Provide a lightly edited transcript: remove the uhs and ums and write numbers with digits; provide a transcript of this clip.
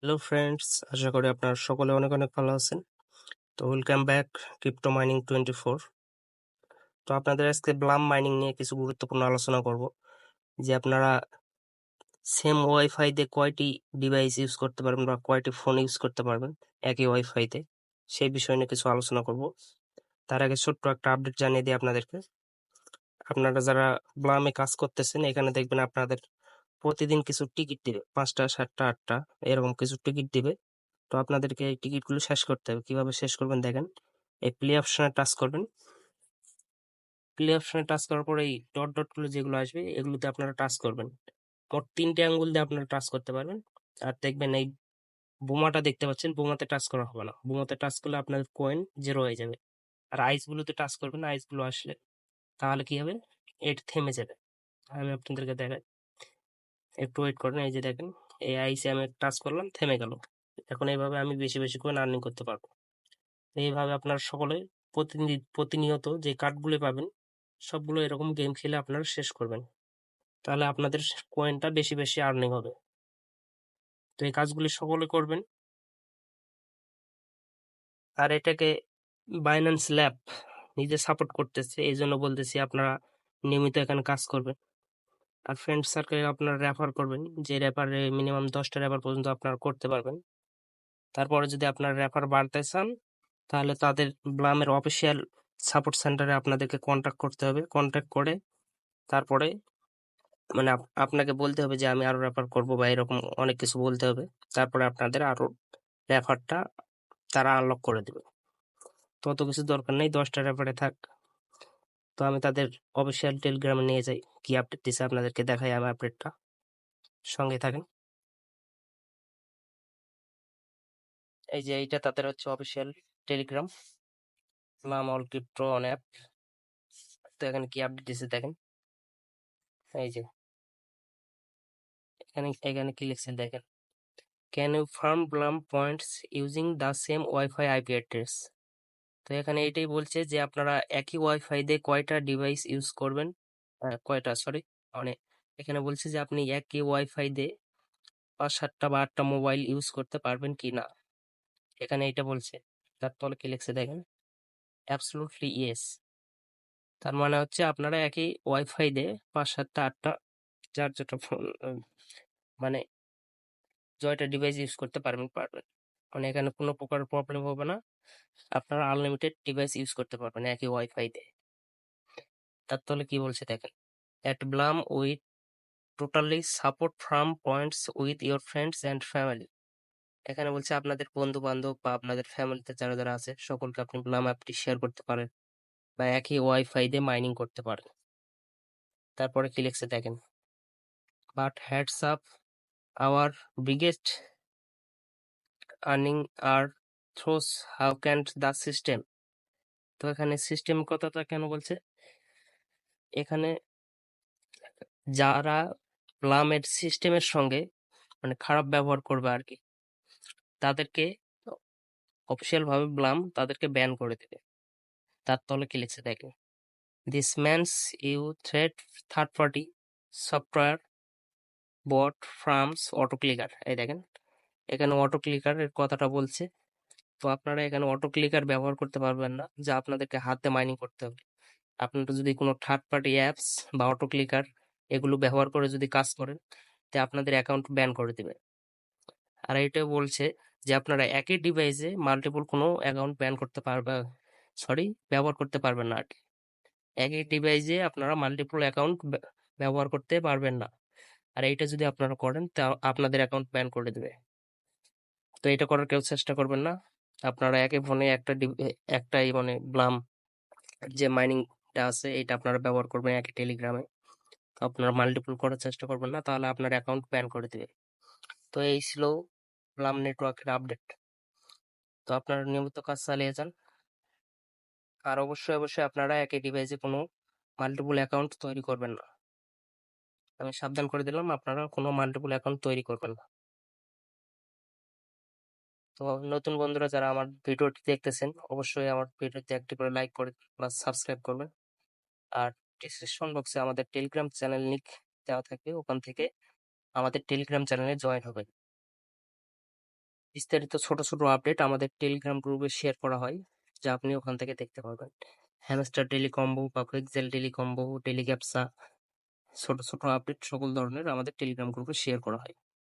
Hello friends, আশা করি আপনারা সকলে অনেক অনেক ভালো আছেন। তো ওয়েলকাম ব্যাক ক্রিপ্টো মাইনিং 24। তো আপনাদের আজকে ব্লাম মাইনিং নিয়ে কিছু গুরুত্বপূর্ণ আলোচনা করব, যে আপনারা সেম ওয়াইফাই দিয়ে কয়টি ডিভাইস ইউজ করতে পারবেন বা কয়টি ফোন ইউজ করতে পারবেন একই ওয়াইফাইতে, সেই বিষয় নিয়ে কিছু আলোচনা করব। তার আগে ছোট্ট একটা আপডেট জানিয়ে দিই আপনাদেরকে। আপনারা যারা ব্লামে কাজ করতেছেন, এখানে দেখবেন আপনাদের প্রতিদিন কিছু টিকিট দিবে, 5টা 7টা 8টা এরকম কিছু টিকিট দিবে। তো আপনাদেরকে এই টিকিটগুলো শেষ করতে হবে। কিভাবে শেষ করবেন দেখেন, এই প্লে অপশনে টাচ করবেন। প্লে অপশনে টাচ করার পরে এই ডট ডট গুলো যেগুলো আসবে, এগুলোতে আপনারা টাচ করবেন। মোট 3টে আঙ্গুল দিয়ে আপনারা টাচ করতে পারবেন। আর দেখবেন এই বোমাটা দেখতে পাচ্ছেন, বোমাতে টাচ করা হবে না। বোমাতে টাচ করলে আপনার কয়েন জিরো হয়ে যাবে। আর আইস গুলোতে টাচ করবেন, আইস গুলো আসলে তাহলে কি হবে, এটা থেমে যাবে। আমি আপনাদেরকে দেখাই, একটু ওয়েট করেন। এই যে দেখেন, এই আইসে আমি টাচ করলাম, থেমে গেল। এখন এইভাবে আমি বেশি বেশি করে আর্নিং করতে পারবো। এইভাবে আপনারা সকলে প্রতিনিয়ত যে কার্ডগুলো পাবেন, সবগুলো এরকম গেম খেলে আপনারা শেষ করবেন। তাহলে আপনাদের কয়েনটা বেশি বেশি আর্নিং হবে। তো এই কাজগুলি সকলে করবেন। আর এটাকে বাইন্যান্স ল্যাব নিজে সাপোর্ট করতেছে, এই জন্য বলতেছি আপনারা নিয়মিত এখানে কাজ করবেন। আর ফ্রেন্ড সার্কেলে আপনারা রেফার করবেন, যে রেফারে মিনিমাম 10টা রেফার পর্যন্ত আপনারা করতে পারবেন। তারপরে যদি আপনারা রেফার বাড়তে চান, তাহলে তাদের ব্লামের অফিসিয়াল সাপোর্ট সেন্টারে আপনাদেরকে কন্ট্যাক্ট করতে হবে। কন্ট্যাক্ট করে তারপরে মানে আপনাকে বলতে হবে যে আমি আরো রেফার করব, বা এরকম অনেক কিছু বলতে হবে। তারপরে আপনাদের আরো রেফারটা তারা আনলক করে দেবে। তত কিছু দরকার নেই, 10টা রেফারে থাক। তো আমি তাদের অফিসিয়াল টেলিগ্রামে নিয়ে যাই, কি আপডেট দিছে আপনাদেরকে দেখাই আমি আপডেটটা। সঙ্গে থাকেন। এই যে এইটা তাদের হচ্ছে অফিসিয়াল টেলিগ্রাম, নাম অল ক্রিপ্টো অন অ্যাপ। তো এখানে কি আপডেট দিছে দেখেন। এই যে এখানে এখানে কি লিখছে দেখেন, can you farm Blum points using the same wifi IP address. তো এখানে এটাই বলছে যে আপনারা একই ওয়াইফাই দিয়ে কয়টা ডিভাইস ইউজ করবেন, কয়টা সরি, মানে এখানে বলছে যে আপনি একই ওয়াইফাই দিয়ে 5 7টা বা 8টা মোবাইল ইউজ করতে পারবেন কি না, এখানে এটা বলছে। তার তলে কি লিখছে দেখেন, অ্যাবসলুটলি ইয়েস। তার মানে হচ্ছে আপনারা একই ওয়াইফাই দিয়ে 5 7টা 8টা যার যেটা ফোন, মানে জয়টা ডিভাইস ইউজ করতে পারবেন। মানে এখানে কোনো প্রকার প্রবলেম হবে না, আপনারা আনলিমিটেড ডিভাইস ইউজ করতে পারবেন একই ওয়াইফাই দিয়ে। তার তলে কি বলছে দেখেন, at Blam we totally support farm points with your friends and family. এখানে বলছে আপনাদের বন্ধু বান্ধব বা আপনাদের ফ্যামিলিতে যারা যারা আছে সকলকে আপনি ব্লাম অ্যাপটি শেয়ার করতে পারেন, বা একই ওয়াইফাই দিয়ে মাইনিং করতে পারেন। তারপরে কি লিখছে দেখেন, but heads up, our biggest earning are throws how can the system. তো এখানে সিস্টেম কথাটা কেন বলছে, এখানে যারা ব্লামের সিস্টেমের সঙ্গে মানে খারাপ ব্যবহার করবে আর কি, তাদেরকে অফিসিয়াল ভাবে ব্লাম তাদেরকে ব্যান করে দেবে। তার তলে কি লিখছে দেখেন, this means you threat third party software bot farms auto clicker. এই দেখেন এখানে অটো ক্লিকারের কথাটা বলছে। তো আপনারা এখানে অটো ক্লিকার ব্যবহার করতে পারবেন না, যা আপনাদেরকে হাতে মাইনিং করতে হবে। আপনারা যদি কোনো থার্ড পার্টি অ্যাপস বা অটো ক্লিকার এগুলো ব্যবহার করে যদি কাজ করেন, তে আপনাদের অ্যাকাউন্ট ব্যান করে দেবে। আর এটা বলছে যে আপনারা একই ডিভাইসে মাল্টিপল কোনো অ্যাকাউন্ট ব্যান করতে পারবে, সরি ব্যবহার করতে পারবেন না আর কি। একই ডিভাইসে আপনারা মাল্টিপল অ্যাকাউন্ট ব্যবহার করতে পারবেন না। আর এইটা যদি আপনারা করেন তা আপনাদের অ্যাকাউন্ট ব্যান করে দেবে। তো এটা করার কেউ চেষ্টা করবেন না। আপনারা একই ফোনে একটাই মানে ব্লাম যে মাইনিংটা আছে এটা আপনারা ব্যবহার করবেন একই টেলিগ্রামে। তো আপনারা মাল্টিপল করার চেষ্টা করবেন না, তাহলে আপনার অ্যাকাউন্ট ব্যান করে দেবে। তো এই ছিল ব্লাম নেটওয়ার্কের আপডেট। তো আপনারা নিয়মিত কাজ চালিয়ে যান। আর অবশ্যই অবশ্যই আপনারা একই ডিভাইসে কোনো মাল্টিপল অ্যাকাউন্ট তৈরি করবেন না। আমি সাবধান করে দিলাম, আপনারা কোনো মাল্টিপল অ্যাকাউন্ট তৈরি করবেন না। তো নতুন বন্ধুরা যারা আমার ভিডিওটি দেখতেছেন, অবশ্যই আমার ভিডিওতে একটি করে লাইক করে প্লাস সাবস্ক্রাইব করবেন। আর ডিসক্রিপশন বক্সে আমাদের টেলিগ্রাম চ্যানেল লিংক দেওয়া থাকবে, ওখান থেকে আমাদের টেলিগ্রাম চ্যানেলে জয়েন হবেন। বিস্তারিত ছোট ছোট আপডেট আমাদের টেলিগ্রাম গ্রুপে শেয়ার করা হয়, যা আপনি ওখান থেকে দেখতে পারবেন। হ্যামস্টার ডেলি কম্বো বা কুইকজেল ডেলি কম্বো, ডেলি ক্যাপসা, ছোট ছোট আপডেট সকল ধরনের আমাদের টেলিগ্রাম গ্রুপে শেয়ার করা হয়।